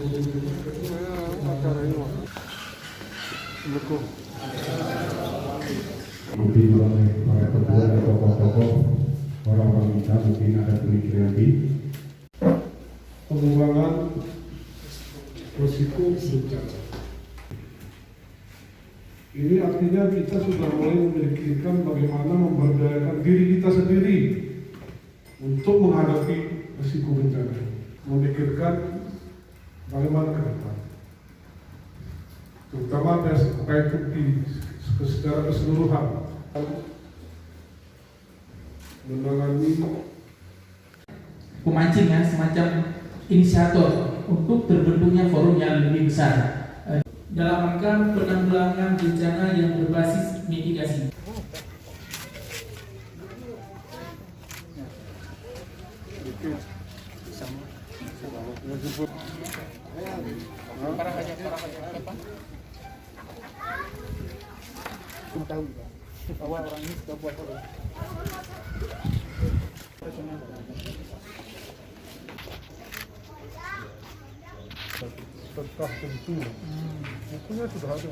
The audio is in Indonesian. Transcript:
Mungkin oleh para ketua dan tokoh-tokoh orang-orang kita mungkin ada pemikiran di pengembangan risiko bencana. Ini artinya kita sudah mulai memikirkan bagaimana memberdayakan diri kita sendiri untuk menghadapi risiko bencana. Memikirkan bagaimana ke depan, terutama baik secara keseluruhan menangani pemancing ya, semacam inisiator untuk terbentuknya forum yang lebih besar dalam rangka penanggulangan bencana yang berbasis mitigasi. Tahu bahwa orang ini sudah buat forum. Setelah tentu, bukunya sudah ada.